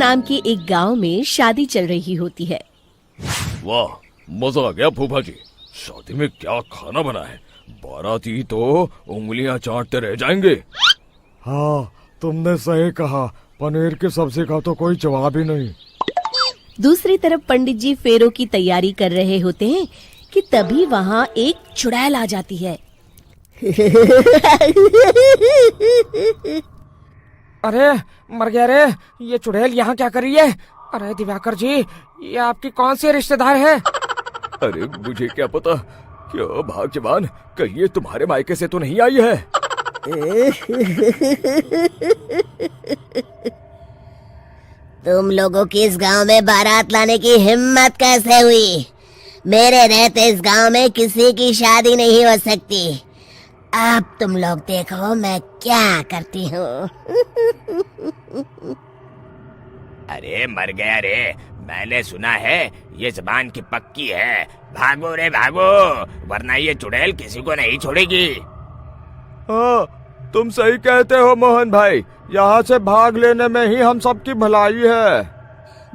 नाम के एक गांव में शादी चल रही होती है। वाह, मजा आ गया फूफा जी। शादी में क्या खाना बना है, बाराती तो उंगलियां चाटते रह जाएंगे। हाँ, तुमने सही कहा, पनीर की सब्जी का तो कोई जवाब ही नहीं। दूसरी तरफ पंडित जी फेरों की तैयारी कर रहे होते हैं कि तभी वहाँ एक चुड़ैल आ जाती है। अरे मर गया रे, ये चुड़ैल यहाँ क्या कर रही है? अरे दिवाकर जी, ये आपकी कौन सी रिश्तेदार है? अरे मुझे क्या पता, क्या भाग्यवान, कहीं ये तुम्हारे मायके से तो नहीं आई है। तुम लोगों की इस गांव में बारात लाने की हिम्मत कैसे हुई? मेरे रहते इस गांव में किसी की शादी नहीं हो सकती। अब तुम लोग देखो मैं क्या करती हूँ। अरे मर गया रे, मैंने सुना है ये जबान की पक्की है। भागो रे भागो, वरना ये चुड़ैल किसी को नहीं छोड़ेगी। हाँ, तुम सही कहते हो मोहन भाई, यहाँ से भाग लेने में ही हम सबकी भलाई है।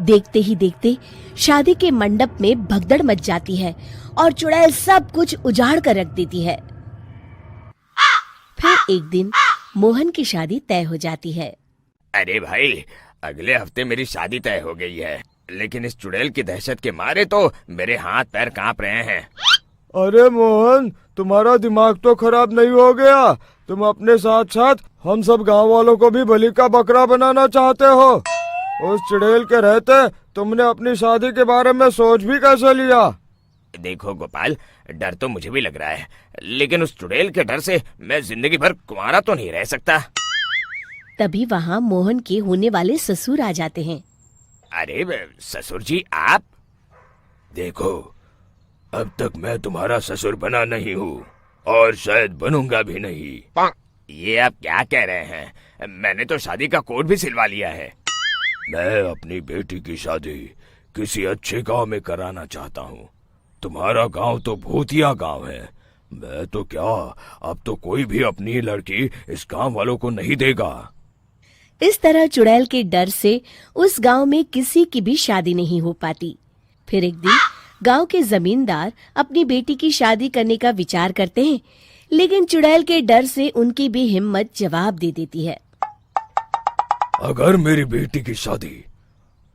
देखते ही देखते शादी के मंडप में भगदड़ मच जाती है और चुड़ैल सब कुछ उजाड़ कर रख देती है। फिर एक दिन मोहन की शादी तय हो जाती है। अरे भाई, अगले हफ्ते मेरी शादी तय हो गई है, लेकिन इस चुड़ैल की दहशत के मारे तो मेरे हाथ पैर कांप रहे हैं। अरे मोहन, तुम्हारा दिमाग तो खराब नहीं हो गया? तुम अपने साथ साथ हम सब गांव वालों को भी बलि का बकरा बनाना चाहते हो? उस चुड़ैल के रहते तुमने अपनी शादी के बारे में सोच भी कैसे लिया? देखो गोपाल, डर तो मुझे भी लग रहा है, लेकिन उस चुड़ैल के डर से मैं जिंदगी भर कुंवारा तो नहीं रह सकता। तभी वहाँ मोहन के होने वाले ससुर आ जाते हैं। अरे ससुर जी, आप? देखो, अब तक मैं तुम्हारा ससुर बना नहीं हूँ और शायद बनूंगा भी नहीं। ये आप क्या कह रहे हैं? मैंने तो शादी का कोड भी सिलवा लिया है। मैं अपनी बेटी की शादी किसी अच्छे गांव में कराना चाहता हूँ। तुम्हारा गांव तो भूतिया गांव है। मैं तो क्या, अब तो कोई भी अपनी लड़की इस गांव वालों को नहीं देगा। इस तरह चुड़ैल के डर से उस गांव में किसी की भी शादी नहीं हो पाती। फिर एक दिन गांव के जमींदार अपनी बेटी की शादी करने का विचार करते हैं, लेकिन चुड़ैल के डर से उनकी भी हिम्मत जवाब दे देती है। अगर मेरी बेटी की शादी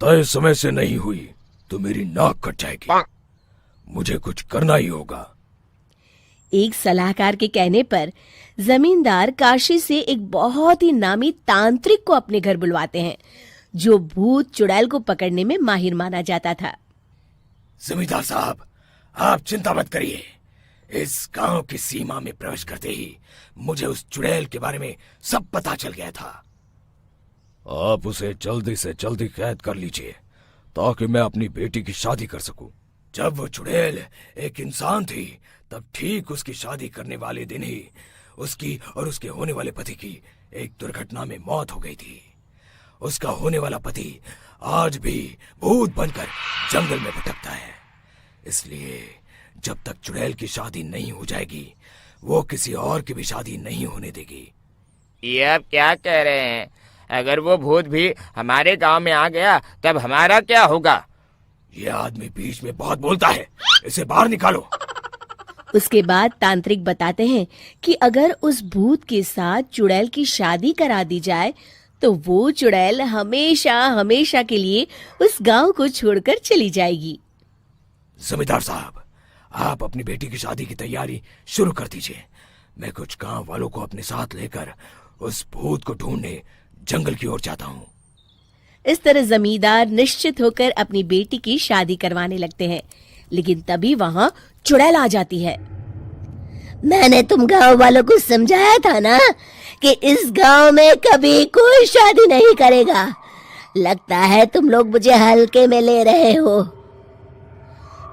तय समय से नहीं हुई तो मेरी नाक कट जाएगी। मुझे कुछ करना ही होगा। एक सलाहकार के कहने पर जमींदार काशी से एक बहुत ही नामी तांत्रिक को अपने घर बुलवाते हैं, जो भूत चुड़ैल को पकड़ने में माहिर माना जाता था। जमींदार साहब, आप चिंता मत करिए। इस गांव की सीमा में प्रवेश करते ही मुझे उस चुड़ैल के बारे में सब पता चल गया था। आप उसे जल्दी से जल्दी कैद कर लीजिए ताकि मैं अपनी बेटी की शादी कर सकूं। जब वो चुड़ैल एक इंसान थी, तब ठीक उसकी शादी करने वाले दिन ही उसकी और उसके होने वाले पति की एक दुर्घटना में मौत हो गई थी। उसका होने वाला पति आज भी भूत बनकर जंगल में भटकता है। इसलिए जब तक चुड़ैल की शादी नहीं हो जाएगी, वो किसी और की भी शादी नहीं होने देगी। ये आप क्या कह रहे हैं? अगर वो भूत भी हमारे गांव में आ गया तब हमारा क्या होगा? ये आदमी बीच में बहुत बोलता है, इसे बाहर निकालो। उसके बाद तांत्रिक बताते हैं कि अगर उस भूत के साथ चुड़ैल की शादी करा दी जाए तो वो चुड़ैल हमेशा हमेशा के लिए उस गांव को छोड़कर चली जाएगी। जमींदार साहब, आप अपनी बेटी की शादी की तैयारी शुरू कर दीजिए। मैं कुछ गांव वालों को अपने साथ लेकर उस भूत को ढूंढने जंगल की ओर जाता हूँ। इस तरह जमींदार निश्चित होकर अपनी बेटी की शादी करवाने लगते हैं, लेकिन तभी वहाँ चुड़ैल आ जाती है। मैंने तुम गांव वालों को समझाया था ना कि इस गांव में कभी कोई शादी नहीं करेगा। लगता है तुम लोग मुझे हल्के में ले रहे हो।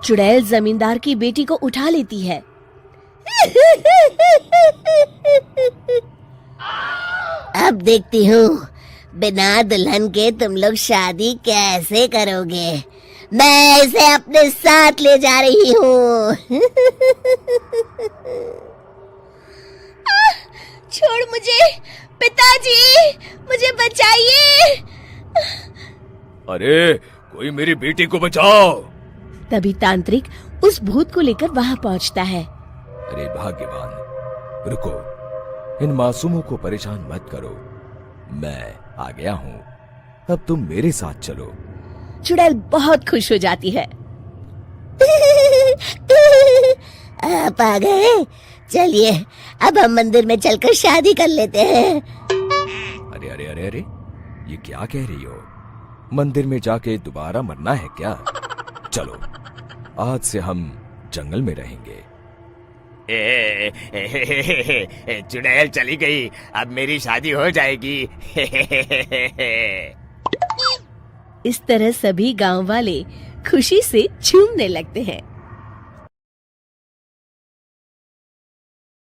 चुड़ैल जमींदार की बेटी को उठा लेती है। अब देखती हूँ बिना दुल्हन के तुम लोग शादी कैसे करोगे। मैं इसे अपने साथ ले जा रही हूँ। छोड़ मुझे, पिताजी, मुझे बचाइए। अरे कोई मेरी बेटी को बचाओ। तभी तांत्रिक उस भूत को लेकर वहां पहुंचता है। अरे भाग्यवान, रुको, इन मासूमों को परेशान मत करो, मैं आ गया हूँ, अब तुम मेरे साथ चलो। चुड़ैल बहुत खुश हो जाती है। आप आ गए, चलिए अब हम मंदिर में चलकर शादी कर लेते हैं। अरे अरे अरे अरे, ये क्या कह रही हो? मंदिर में जाके दोबारा मरना है क्या? चलो, आज से हम जंगल में रहेंगे। चुड़ैल चली गई, अब मेरी शादी हो जाएगी। इस तरह सभी गांव वाले खुशी से झूमने लगते हैं।